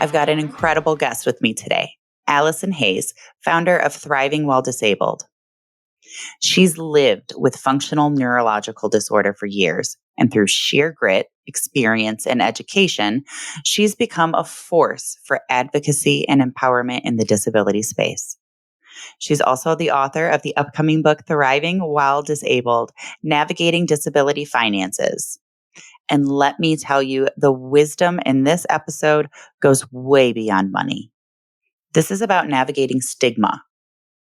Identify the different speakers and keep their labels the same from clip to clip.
Speaker 1: I've got an incredible guest with me today, Alison Hayes, founder of Thriving While Disabled. She's lived with functional neurological disorder for years, and through sheer grit, experience, and education, she's become a force for advocacy and empowerment in the disability space. She's also the author of the upcoming book, Thriving While Disabled, Navigating Disability Finances. And let me tell you, the wisdom in this episode goes way beyond money. This is about navigating stigma,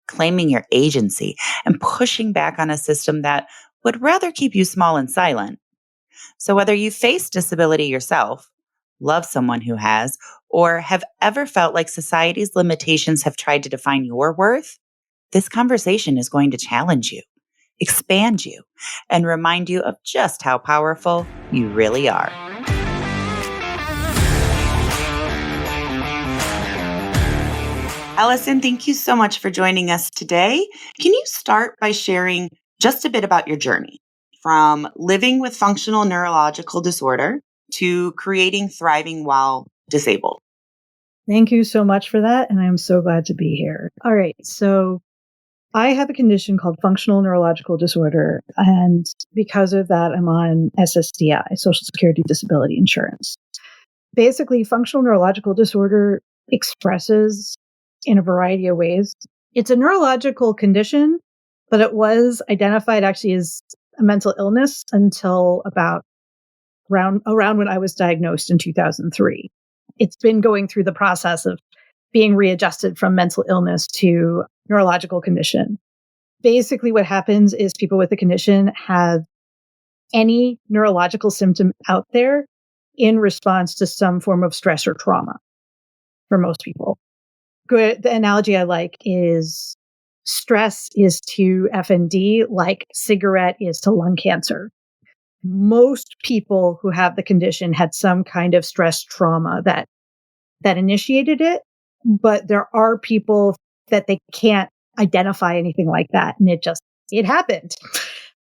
Speaker 1: claiming your agency, and pushing back on a system that would rather keep you small and silent. So whether you face disability yourself, love someone who has, or have ever felt like society's limitations have tried to define your worth, this conversation is going to challenge you, expand you, and remind you of just how powerful you really are. Alison, thank you so much for joining us today. Can you start by sharing just a bit about your journey from living with functional neurological disorder to creating Thriving While Disabled?
Speaker 2: Thank you so much for that, and I'm so glad to be here. All right, so I have a condition called functional neurological disorder, and because of that, I'm on SSDI, Social Security Disability Insurance. Basically, functional neurological disorder expresses in a variety of ways. It's a neurological condition, but it was identified actually as a mental illness until about around when I was diagnosed in 2003. It's been going through the process of being readjusted from mental illness to neurological condition. Basically, what happens is people with the condition have any neurological symptom out there in response to some form of stress or trauma for most people. Good. The analogy I like is stress is to FND like cigarette is to lung cancer. Most people who have the condition had some kind of stress trauma that initiated it, but there are people that they can't identify anything like that, and it happened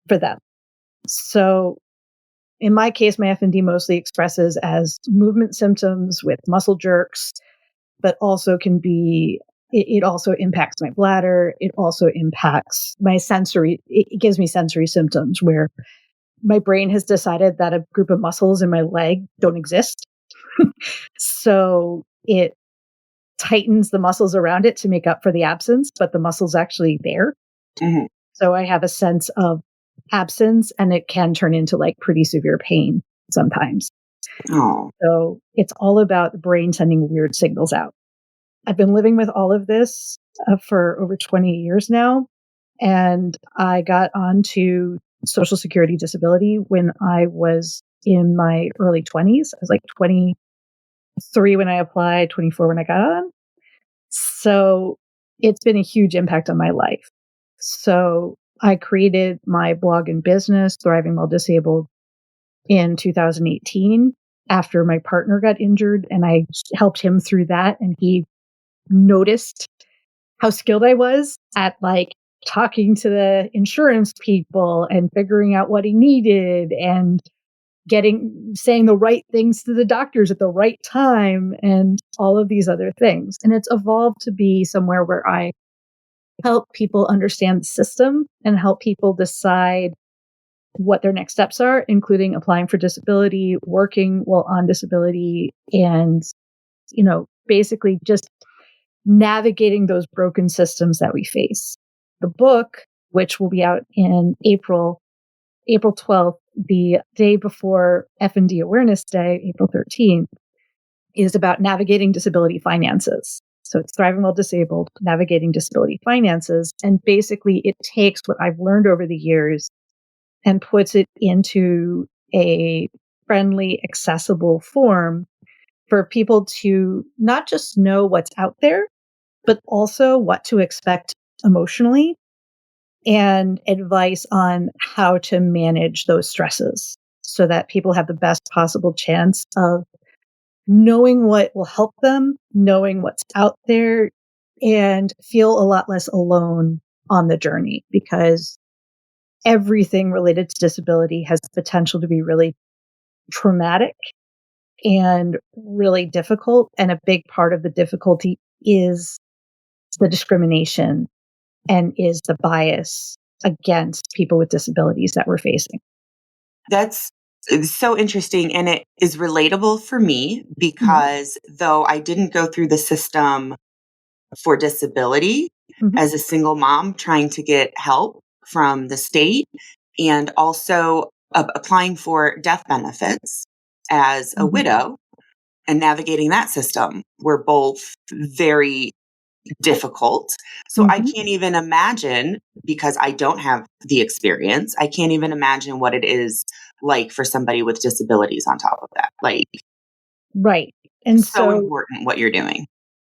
Speaker 2: for them. So in my case, my FND mostly expresses as movement symptoms with muscle jerks, but also it also impacts my bladder. It also impacts my sensory. It gives me sensory symptoms where my brain has decided that a group of muscles in my leg don't exist. So it tightens the muscles around it to make up for the absence, but the muscle's actually there. Mm-hmm. So I have a sense of absence, and it can turn into like pretty severe pain sometimes. Oh. So it's all about the brain sending weird signals out. I've been living with all of this for over 20 years now, and I got onto Social Security Disability when I was in my early 20s. I was like 23 when I applied, 24 when I got on. So it's been a huge impact on my life. So I created my blog and business, Thriving While Disabled, in 2018 after my partner got injured, and I helped him through that. And he noticed how skilled I was at like talking to the insurance people and figuring out what he needed and saying the right things to the doctors at the right time and all of these other things. And it's evolved to be somewhere where I help people understand the system and help people decide what their next steps are, including applying for disability, working while on disability, and, basically just navigating those broken systems that we face. The book, which will be out in April 12th, the day before F&D Awareness Day, April 13th, is about navigating disability finances. So it's Thriving While Disabled, Navigating Disability Finances. And basically it takes what I've learned over the years and puts it into a friendly, accessible form for people to not just know what's out there, but also what to expect emotionally and advice on how to manage those stresses so that people have the best possible chance of knowing what will help them, knowing what's out there, and feel a lot less alone on the journey, because everything related to disability has the potential to be really traumatic and really difficult. And a big part of the difficulty is the discrimination and is the bias against people with disabilities that we're facing.
Speaker 1: That's so interesting. And it is relatable for me because though I didn't go through the system for disability
Speaker 2: Mm-hmm.
Speaker 1: as a single mom trying to get help from the state and also applying for death benefits as a widow and navigating that system were both very difficult. So I can't even imagine, because I don't have the experience, I can't even imagine what it is like for somebody with disabilities on top of that. Like,
Speaker 2: Right. And
Speaker 1: so
Speaker 2: so,
Speaker 1: important what you're doing.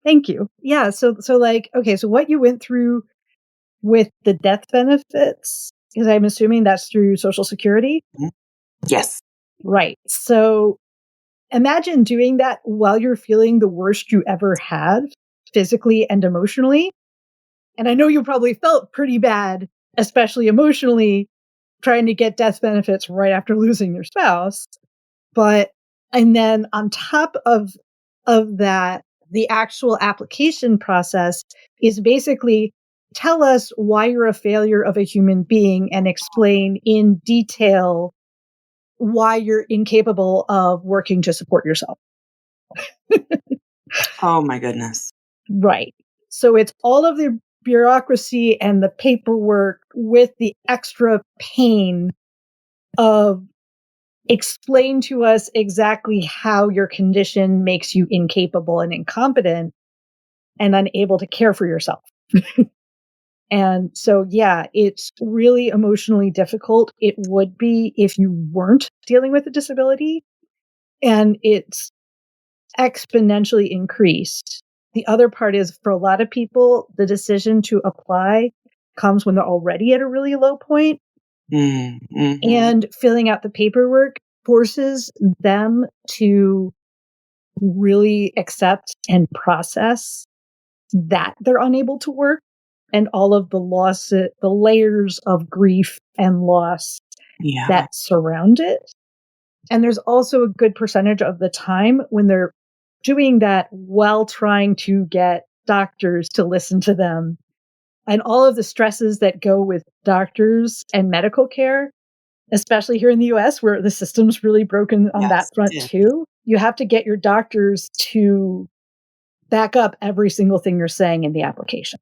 Speaker 2: thank you. Yeah. So like, okay, so what you went through with the death benefits, because I'm assuming that's through Social Security.
Speaker 1: Yes.
Speaker 2: Right. So imagine doing that while you're feeling the worst you ever had, physically and emotionally. And I know you probably felt pretty bad, especially emotionally, trying to get death benefits right after losing your spouse. But, and then on top of that, the actual application process is basically tell us why you're a failure of a human being and explain in detail why you're incapable of working to support yourself.
Speaker 1: Oh my goodness.
Speaker 2: Right. So it's all of the bureaucracy and the paperwork with the extra pain of explain to us exactly how your condition makes you incapable and incompetent and unable to care for yourself. And so, yeah, it's really emotionally difficult. It would be if you weren't dealing with a disability, and it's exponentially increased. The other part is for a lot of people, the decision to apply comes when they're already at a really low point, and filling out the paperwork forces them to really accept and process that they're unable to work and all of the layers of grief and loss
Speaker 1: Yeah.
Speaker 2: that surround it. And there's also a good percentage of the time when they're doing that while trying to get doctors to listen to them and all of the stresses that go with doctors and medical care, especially here in the US where the system's really broken on that
Speaker 1: Yes.
Speaker 2: front too. You have to get your doctors to back up every single thing you're saying in the application.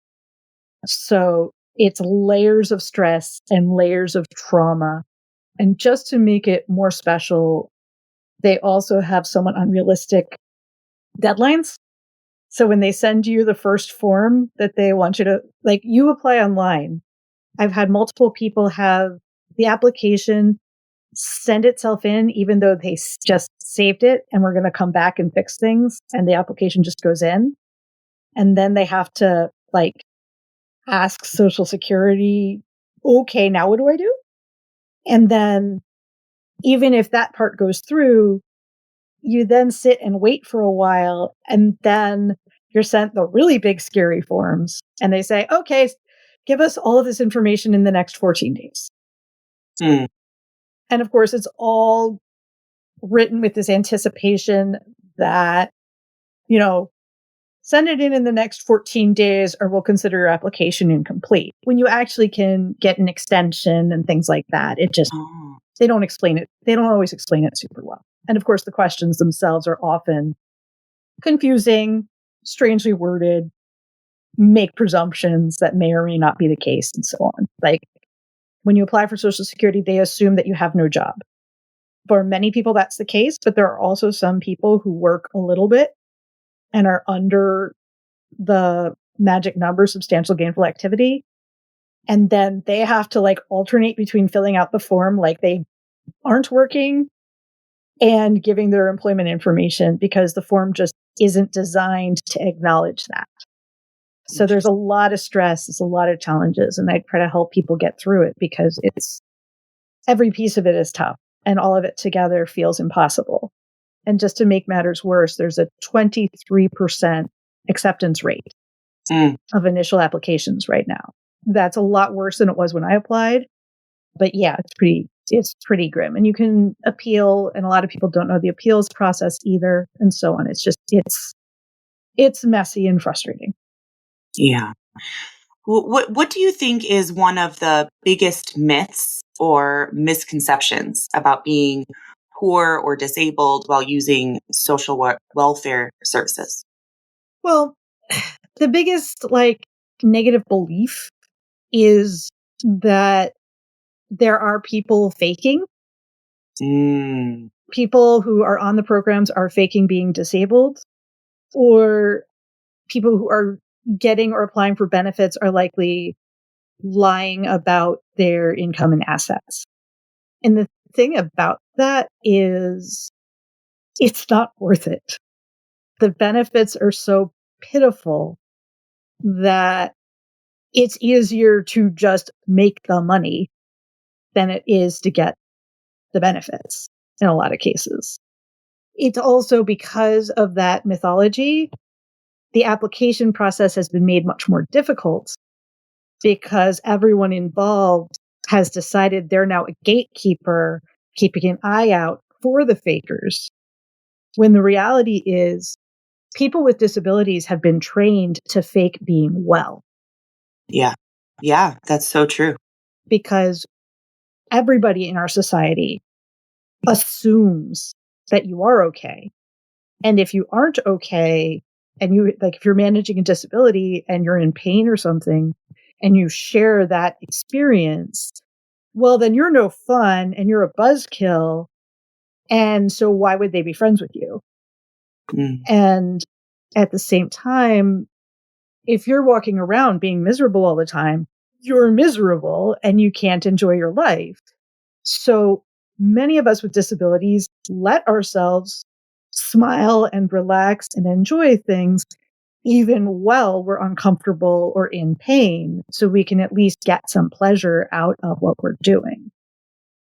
Speaker 2: So it's layers of stress and layers of trauma. And just to make it more special, they also have somewhat unrealistic deadlines. So when they send you the first form that they want you to, like, you apply online. I've had multiple people have the application send itself in, even though they just saved it and we're going to come back and fix things. And the application just goes in. And then they have to like ask Social Security, okay, now what do I do? And then even if that part goes through, you then sit and wait for a while. And then you're sent the really big, scary forms. And they say, okay, give us all of this information in the next 14 days. And of course, it's all written with this anticipation that, you know, send it in the next 14 days or we'll consider your application incomplete. When you actually can get an extension and things like that, it just, they don't explain it. They don't always explain it super well. And of course, the questions themselves are often confusing, strangely worded, make presumptions that may or may not be the case, and so on. Like when you apply for Social Security, they assume that you have no job. For many people, that's the case, but there are also some people who work a little bit and are under the magic number, substantial gainful activity. And then they have to like alternate between filling out the form like they aren't working and giving their employment information because the form just isn't designed to acknowledge that. So there's a lot of stress, there's a lot of challenges, and I try to help people get through it because it's every piece of it is tough and all of it together feels impossible. And just to make matters worse, there's a 23% acceptance rate of initial applications right now. That's a lot worse than it was when I applied. But yeah, it's it's pretty grim. And you can appeal, and a lot of people don't know the appeals process either, and so on. It's messy and frustrating.
Speaker 1: Yeah. What do you think is one of the biggest myths or misconceptions about being poor or disabled while using social welfare services?
Speaker 2: Well, the biggest negative belief is that there are people faking.
Speaker 1: Mm,
Speaker 2: People who are on the programs are faking being disabled, or people who are getting or applying for benefits are likely lying about their income and assets. And the thing about that is it's not worth it. The benefits are so pitiful that it's easier to just make the money than it is to get the benefits in a lot of cases. It's also because of that mythology, the application process has been made much more difficult because everyone involved has decided they're now a gatekeeper, keeping an eye out for the fakers. When the reality is, people with disabilities have been trained to fake being well
Speaker 1: yeah. Yeah, that's so true.
Speaker 2: because everybody in our society assumes that you are okay. And if you aren't okay, and if you're managing a disability and you're in pain or something, and you share that experience, well, then you're no fun and you're a buzzkill. And so why would they be friends with you?
Speaker 1: Mm,
Speaker 2: And at the same time, if you're walking around being miserable all the time, you're miserable and you can't enjoy your life. So many of us with disabilities let ourselves smile and relax and enjoy things even while we're uncomfortable or in pain, so we can at least get some pleasure out of what we're doing.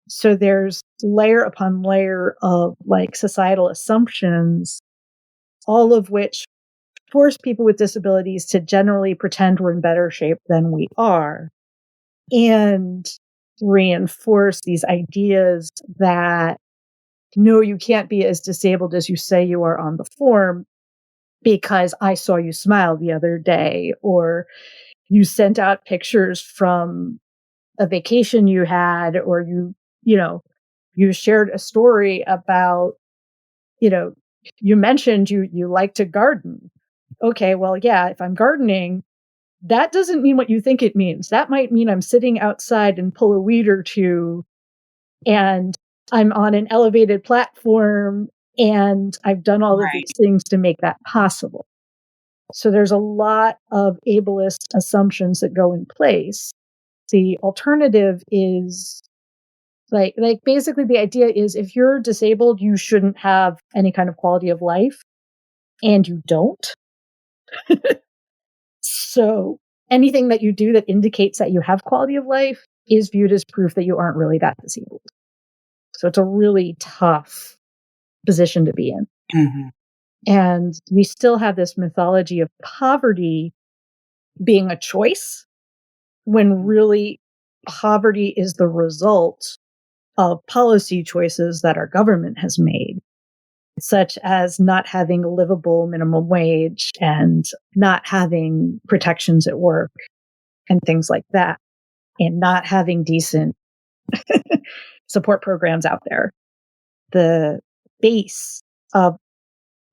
Speaker 2: So there's layer upon layer of societal assumptions, all of which force people with disabilities to generally pretend we're in better shape than we are, and reinforce these ideas that no, you can't be as disabled as you say you are on the form because I saw you smile the other day, or you sent out pictures from a vacation you had, or you shared a story about, you know, you mentioned you like to garden. Okay, well, yeah, if I'm gardening, that doesn't mean what you think it means. That might mean I'm sitting outside and pull a weed or two, and I'm on an elevated platform, and I've done all of
Speaker 1: right.
Speaker 2: these things to make that possible. So there's a lot of ableist assumptions that go in place. The alternative is basically the idea is if you're disabled, you shouldn't have any kind of quality of life, and you don't. So anything that you do that indicates that you have quality of life is viewed as proof that you aren't really that disabled. So it's a really tough position to be in.
Speaker 1: Hmm.
Speaker 2: And we still have this mythology of poverty being a choice when really poverty is the result of policy choices that our government has made, such as not having a livable minimum wage and not having protections at work and things like that, and not having decent support programs out there. The base of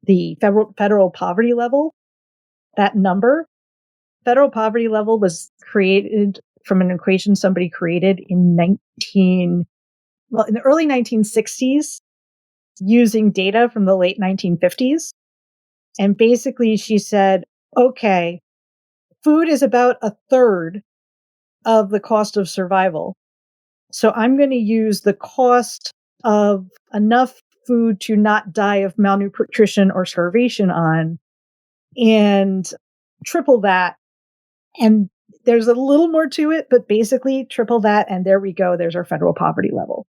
Speaker 2: the federal poverty level, that number, federal poverty level was created from an equation somebody created in in the early 1960s using data from the late 1950s. And basically she said, okay, food is about a third of the cost of survival. So I'm going to use the cost of enough food to not die of malnutrition or starvation on, and triple that. And there's a little more to it, but basically triple that. And there we go. There's our federal poverty level.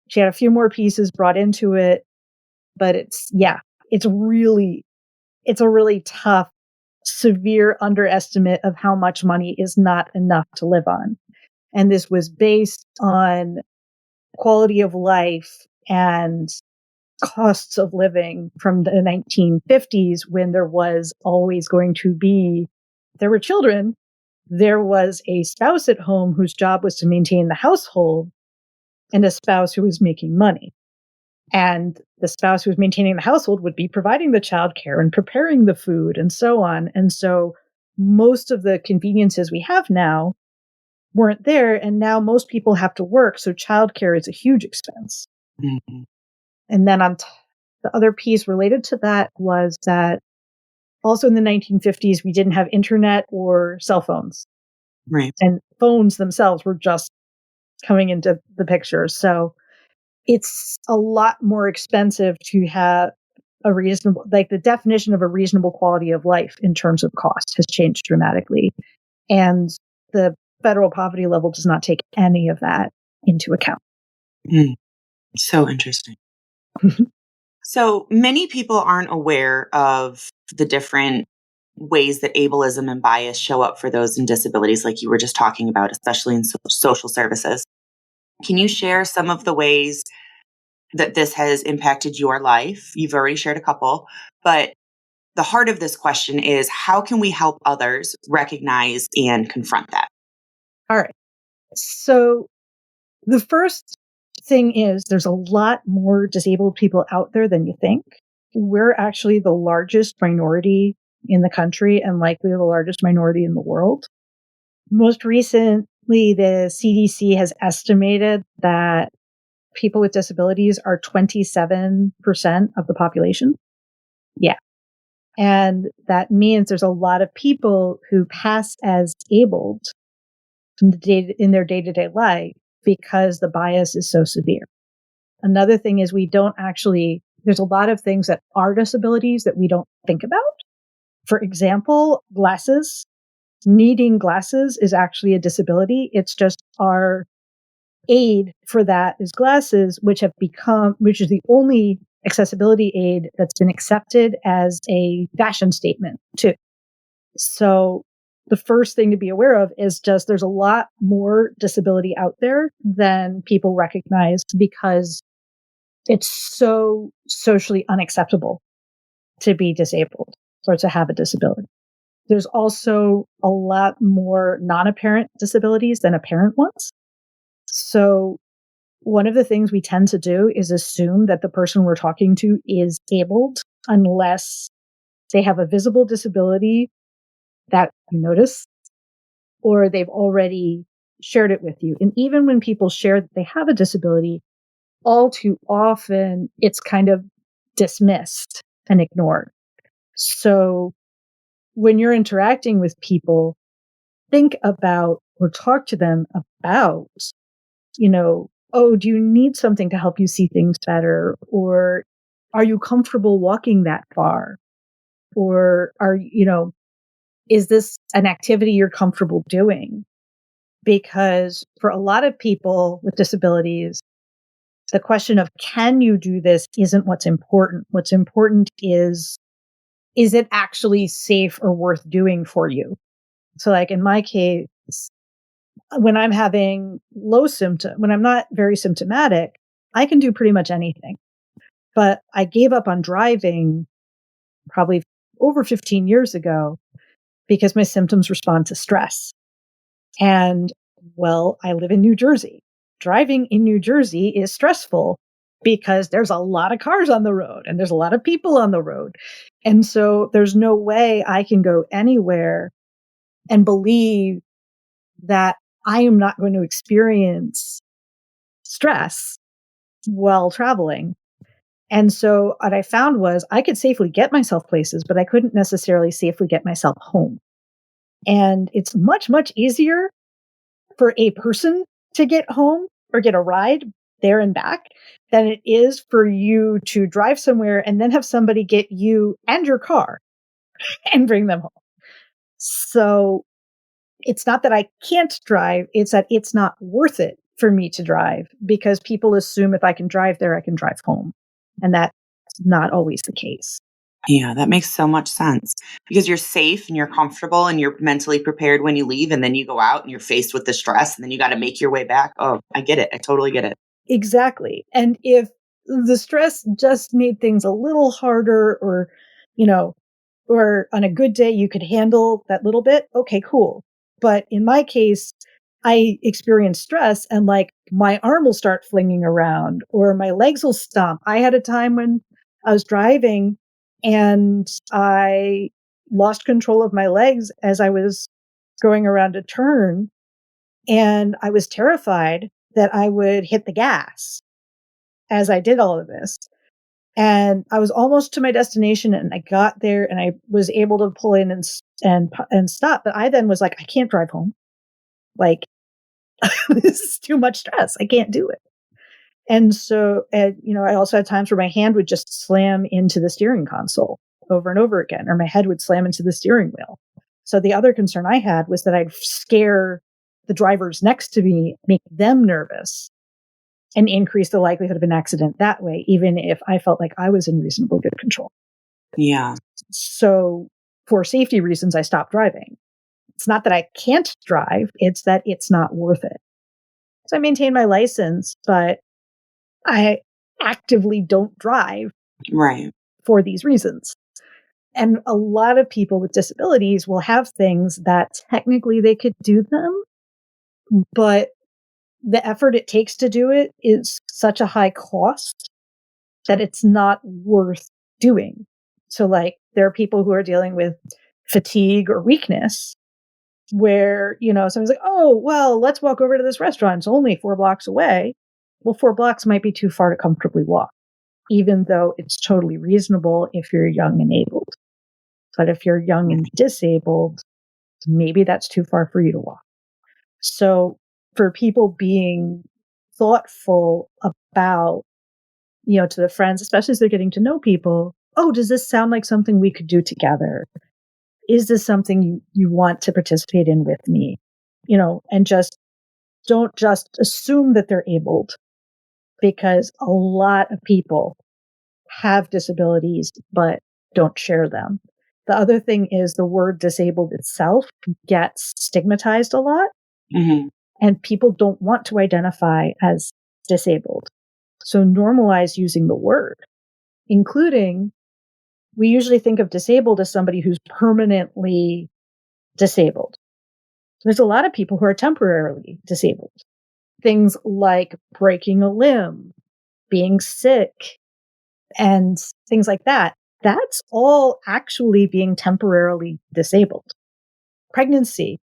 Speaker 2: She had a few more pieces brought into it, but it's a really tough, severe underestimate of how much money is not enough to live on. And this was based on quality of life and costs of living from the 1950s, when there was always going to be, there were children, there was a spouse at home whose job was to maintain the household, and a spouse who was making money. And the spouse who was maintaining the household would be providing the childcare and preparing the food and so on. And so most of the conveniences we have now weren't there. And now most people have to work. So childcare is a huge expense.
Speaker 1: Mm-hmm.
Speaker 2: And then the other piece related to that was that also in the 1950s, we didn't have internet or cell phones.
Speaker 1: Right.
Speaker 2: And phones themselves were just coming into the picture. So it's a lot more expensive to have a reasonable, like the definition of a reasonable quality of life in terms of cost has changed dramatically. And the federal poverty level does not take any of that into account.
Speaker 1: So interesting. So many people aren't aware of the different ways that ableism and bias show up for those in disabilities, like you were just talking about, especially in social services. Can you share some of the ways that this has impacted your life? You've already shared a couple, but the heart of this question is, how can we help others recognize and confront that?
Speaker 2: All right. So the first thing is there's a lot more disabled people out there than you think. We're actually the largest minority in the country and likely the largest minority in the world. Most recently, the CDC has estimated that people with disabilities are 27% of the population. Yeah. And that means there's a lot of people who pass as abled in their day-to-day life because the bias is so severe. Another thing is there's a lot of things that are disabilities that we don't think about. For example, glasses. Needing glasses is actually a disability. It's just our aid for that is glasses, which is the only accessibility aid that's been accepted as a fashion statement too. So the first thing to be aware of is just there's a lot more disability out there than people recognize because it's so socially unacceptable to be disabled or to have a disability. There's also a lot more non-apparent disabilities than apparent ones. So one of the things we tend to do is assume that the person we're talking to is abled unless they have a visible disability that you notice or they've already shared it with you. And even when people share that they have a disability, all too often it's kind of dismissed and ignored. So when you're interacting with people, think about or talk to them about, oh, do you need something to help you see things better? Or are you comfortable walking that far? Or is this an activity you're comfortable doing? Because for a lot of people with disabilities, the question of can you do this isn't what's important. What's important is it actually safe or worth doing for you? So like in my case, when I'm having when I'm not very symptomatic, I can do pretty much anything. But I gave up on driving probably over 15 years ago because my symptoms respond to stress. And well, I live in New Jersey. Driving in New Jersey is stressful because there's a lot of cars on the road and there's a lot of people on the road. And so there's no way I can go anywhere and believe that I am not going to experience stress while traveling. And so what I found was I could safely get myself places, but I couldn't necessarily safely get myself home. And it's much, much easier for a person to get home or get a ride there and back than it is for you to drive somewhere and then have somebody get you and your car and bring them home. So it's not that I can't drive, it's that it's not worth it for me to drive because people assume if I can drive there, I can drive home. And that's not always the case.
Speaker 1: Yeah, that makes so much sense because you're safe and you're comfortable and you're mentally prepared when you leave, and then you go out and you're faced with the stress and then you got to make your way back. Oh, I get it. I totally get it.
Speaker 2: Exactly. And if the stress just made things a little harder, or, you know, or on a good day you could handle that little bit, okay, cool. But in my case, I experience stress and like my arm will start flinging around or my legs will stomp. I had a time when I was driving and I lost control of my legs as I was going around a turn, and I was terrified that I would hit the gas as I did all of this. And I was almost to my destination, and I got there, and I was able to pull in and stop. But I then was like, I can't drive home. Like, this is too much stress. I can't do it. And so, I also had times where my hand would just slam into the steering console over and over again, or my head would slam into the steering wheel. So the other concern I had was that I'd scare the drivers next to me, make them nervous, and increase the likelihood of an accident that way, even if I felt like I was in reasonable good control.
Speaker 1: Yeah.
Speaker 2: So for safety reasons, I stopped driving. It's not that I can't drive, it's that it's not worth it. So I maintain my license, but I actively don't drive
Speaker 1: Right.
Speaker 2: for these reasons. And a lot of people with disabilities will have things that technically they could do them, but the effort it takes to do it is such a high cost that it's not worth doing. So, like, there are people who are dealing with fatigue or weakness where, someone's like, oh, well, let's walk over to this restaurant. It's only 4 blocks away. Well, 4 blocks might be too far to comfortably walk, even though it's totally reasonable if you're young and able. But if you're young and disabled, maybe that's too far for you to walk. So for people being thoughtful about, to the friends, especially as they're getting to know people, oh, does this sound like something we could do together? Is this something you want to participate in with me? And just don't just assume that they're abled, because a lot of people have disabilities but don't share them. The other thing is the word disabled itself gets stigmatized a lot,
Speaker 1: Mm-hmm.
Speaker 2: and people don't want to identify as disabled. So normalize using the word, including, we usually think of disabled as somebody who's permanently disabled. There's a lot of people who are temporarily disabled. Things like breaking a limb, being sick, and things like that. That's all actually being temporarily disabled. Pregnancy,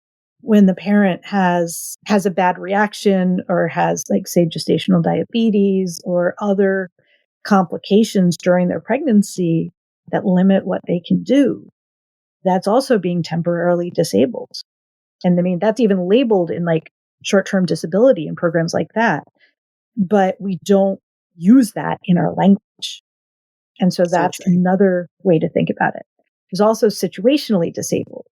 Speaker 2: when the parent has a bad reaction or has, like, say, gestational diabetes or other complications during their pregnancy that limit what they can do, that's also being temporarily disabled. And I mean, that's even labeled in like short-term disability and programs like that. But we don't use that in our language. And so that's another way to think about it. There's also situationally disabled.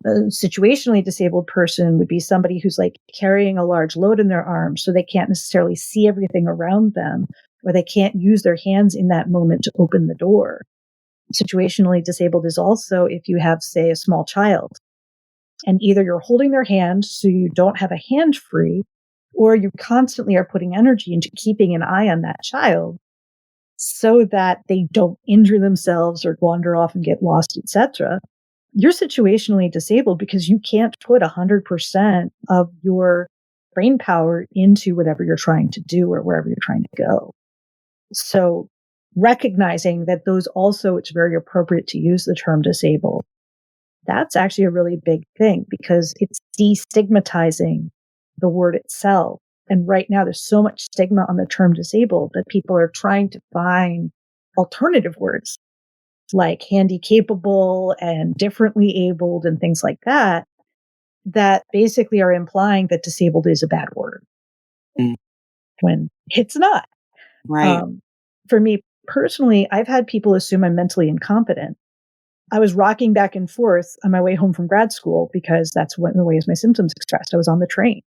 Speaker 2: A situationally disabled person would be somebody who's like carrying a large load in their arms, so they can't necessarily see everything around them, or they can't use their hands in that moment to open the door. Situationally disabled is also if you have, say, a small child, and either you're holding their hand so you don't have a hand free, or you constantly are putting energy into keeping an eye on that child so that they don't injure themselves or wander off and get lost, etc. You're situationally disabled because you can't put 100% of your brain power into whatever you're trying to do or wherever you're trying to go. So recognizing that those also, it's very appropriate to use the term disabled. That's actually a really big thing because it's destigmatizing the word itself. And right now there's so much stigma on the term disabled that people are trying to find alternative words like handy capable and differently abled and things like that, that basically are implying that disabled is a bad word when it's not.
Speaker 1: Right.
Speaker 2: For me personally, I've had people assume I'm mentally incompetent. I was rocking back and forth on my way home from grad school because that's one of the ways my symptoms expressed. I was on the train.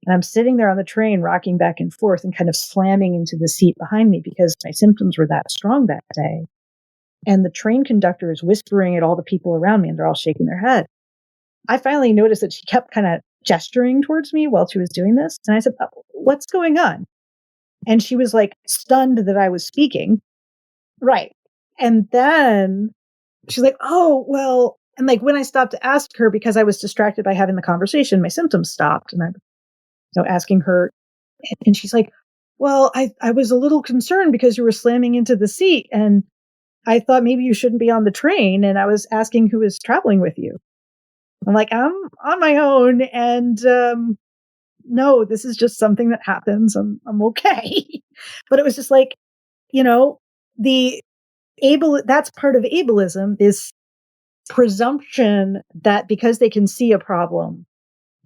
Speaker 2: And I'm sitting there on the train, rocking back and forth and kind of slamming into the seat behind me because my symptoms were that strong that day. And the train conductor is whispering at all the people around me, and they're all shaking their head. I finally noticed that she kept kind of gesturing towards me while she was doing this. And I said, oh, what's going on? And she was like stunned that I was speaking. Right. And then she's like, oh, well, and like when I stopped to ask her because I was distracted by having the conversation, my symptoms stopped. And I'm asking her, and she's like, well, I was a little concerned because you were slamming into the seat. And I thought maybe you shouldn't be on the train. And I was asking who was traveling with you. I'm like, I'm on my own. And no, this is just something that happens. I'm okay. But it was just like, you know, the that's part of ableism, this presumption that because they can see a problem,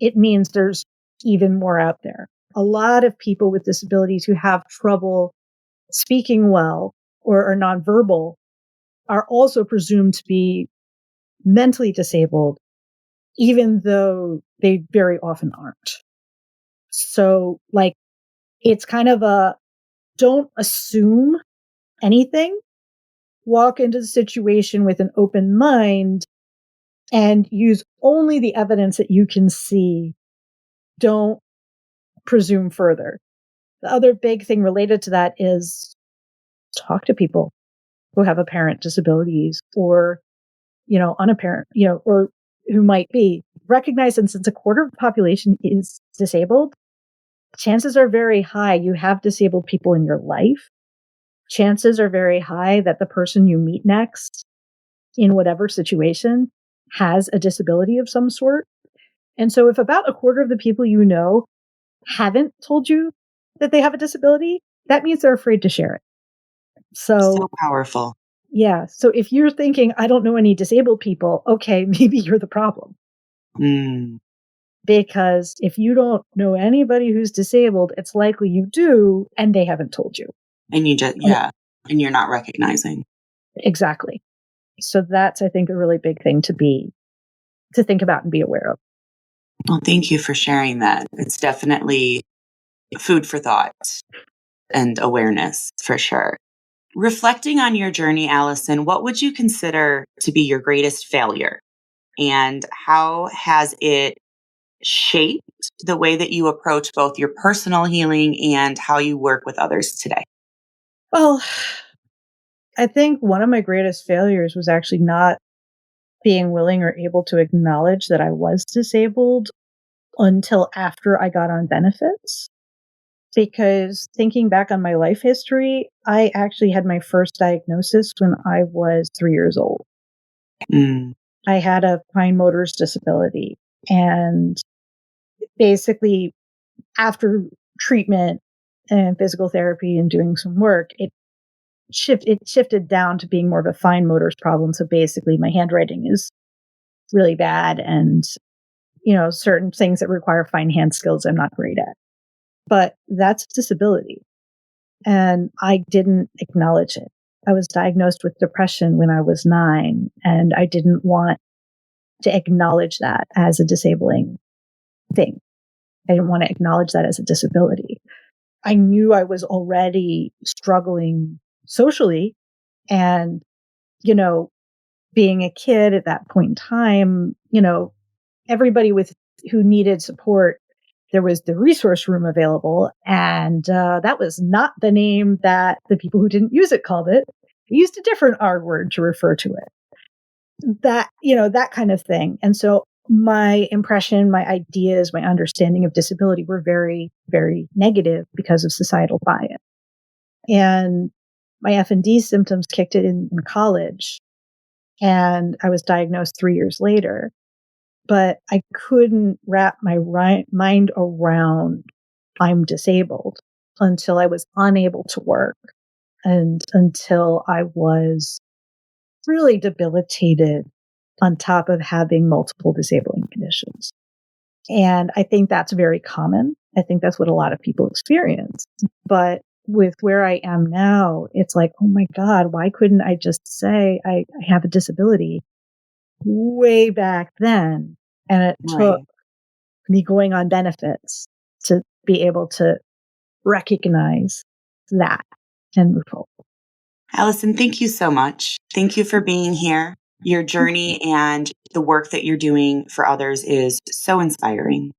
Speaker 2: it means there's even more out there. A lot of people with disabilities who have trouble speaking well or are nonverbal are also presumed to be mentally disabled, even though they very often aren't. So, like, it's kind of a don't assume anything, walk into the situation with an open mind and use only the evidence that you can see. Don't presume further. The other big thing related to that is talk to people who have apparent disabilities or, unapparent, or who might be. Recognize that since a quarter of the population is disabled, chances are very high you have disabled people in your life. Chances are very high that the person you meet next in whatever situation has a disability of some sort. And so if about a quarter of the people you know haven't told you that they have a disability, that means they're afraid to share it.
Speaker 1: So
Speaker 2: So,
Speaker 1: powerful.
Speaker 2: yeah. So if you're thinking, I don't know any disabled people, okay, maybe you're the problem.
Speaker 1: Mm.
Speaker 2: Because if you don't know anybody who's disabled, it's likely you do, and they haven't told you.
Speaker 1: And you just, yeah. And you're not recognizing.
Speaker 2: Exactly. So that's, I think, a really big thing to think about and be aware of.
Speaker 1: Well, thank you for sharing that. It's definitely food for thought and awareness for sure. Reflecting on your journey, Alison, what would you consider to be your greatest failure? And how has it shaped the way that you approach both your personal healing and how you work with others today?
Speaker 2: Well, I think one of my greatest failures was actually not being willing or able to acknowledge that I was disabled until after I got on benefits. Because thinking back on my life history, I actually had my first diagnosis when I was 3 years old.
Speaker 1: Mm.
Speaker 2: I had a fine motor's disability. And basically, after treatment and physical therapy and doing some work, it shifted down to being more of a fine motor's problem. So basically, my handwriting is really bad. And, certain things that require fine hand skills, I'm not great at. But that's a disability. And I didn't acknowledge it. I was diagnosed with depression when I was 9, and I didn't want to acknowledge that as a disabling thing. I didn't want to acknowledge that as a disability. I knew I was already struggling socially, and, being a kid at that point in time, everybody who needed support, there was the resource room available. And that was not the name that the people who didn't use it called it. They used a different R word to refer to it. That kind of thing. And so my impression, my ideas, my understanding of disability were very, very negative because of societal bias. And my F&D symptoms kicked in college, and I was diagnosed 3 years later. But I couldn't wrap my mind around I'm disabled until I was unable to work and until I was really debilitated on top of having multiple disabling conditions. And I think that's very common. I think that's what a lot of people experience. But with where I am now, it's like, oh my God, why couldn't I just say I have a disability way back then? And it took me going on benefits to be able to recognize that and move forward.
Speaker 1: Alison, thank you so much. Thank you for being here. Your journey and the work that you're doing for others is so inspiring.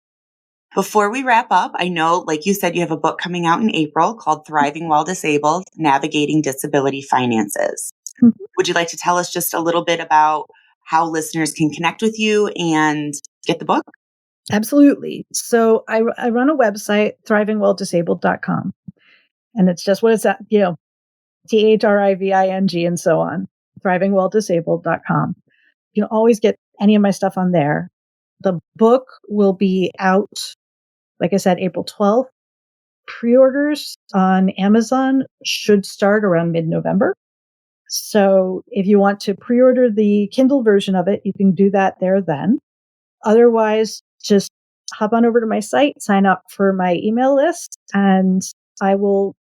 Speaker 1: Before we wrap up, I know, like you said, you have a book coming out in April called Thriving While Disabled, Navigating Disability Finances.
Speaker 2: Mhm.
Speaker 1: Would you like to tell us just a little bit about how listeners can connect with you and get the book?
Speaker 2: Absolutely. So I run a website, thrivingwhiledisabled.com. And it's just what it's at, THRIVING and so on, thrivingwhiledisabled.com. You can always get any of my stuff on there. The book will be out, like I said, April 12th. Pre-orders on Amazon should start around mid-November. So if you want to pre-order the Kindle version of it, you can do that there then. Otherwise, just hop on over to my site, sign up for my email list, and I will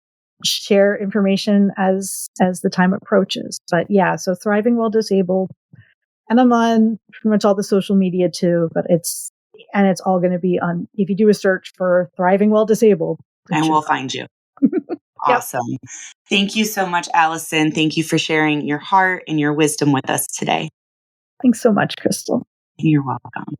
Speaker 2: share information as the time approaches. But yeah, so Thriving While Disabled, and I'm on pretty much all the social media too, but it's all going to be on, if you do a search for Thriving While Disabled.
Speaker 1: And we'll find you. Awesome. Yep. Thank you so much, Alison. Thank you for sharing your heart and your wisdom with us today.
Speaker 2: Thanks so much, Krystal.
Speaker 1: You're welcome.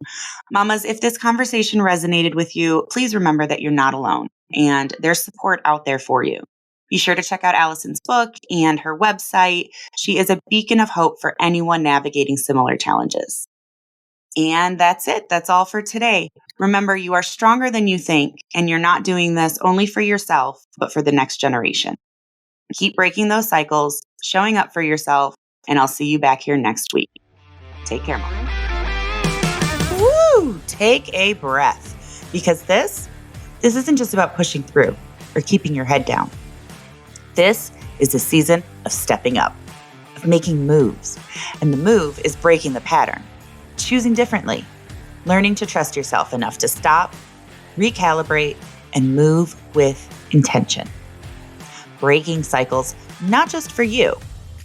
Speaker 1: Mamas, if this conversation resonated with you, please remember that you're not alone and there's support out there for you. Be sure to check out Alison's book and her website. She is a beacon of hope for anyone navigating similar challenges. And that's it. That's all for today. Remember, you are stronger than you think, and you're not doing this only for yourself, but for the next generation. Keep breaking those cycles, showing up for yourself, and I'll see you back here next week. Take care, Mom. Woo! Take a breath, because this isn't just about pushing through or keeping your head down. This is a season of stepping up, of making moves, and the move is breaking the pattern, choosing differently, learning to trust yourself enough to stop, recalibrate, and move with intention. Breaking cycles, not just for you,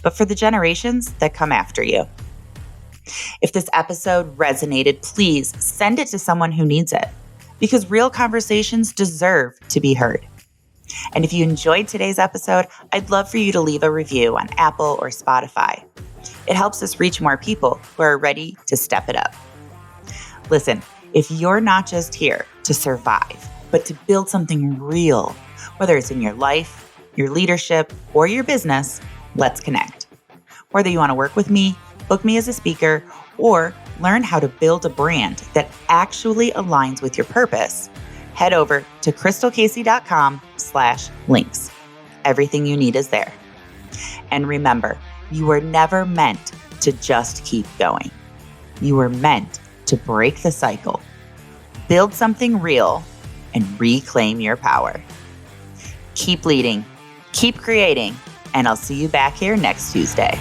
Speaker 1: but for the generations that come after you. If this episode resonated, please send it to someone who needs it, because real conversations deserve to be heard. And if you enjoyed today's episode, I'd love for you to leave a review on Apple or Spotify. It helps us reach more people who are ready to step it up. Listen, if you're not just here to survive, but to build something real, whether it's in your life, your leadership, or your business, let's connect. Whether you want to work with me, book me as a speaker, or learn how to build a brand that actually aligns with your purpose, head over to krystalcasey.com/links. Everything you need is there. And remember, you were never meant to just keep going. You were meant to break the cycle, build something real, and reclaim your power. Keep leading, keep creating, and I'll see you back here next Tuesday.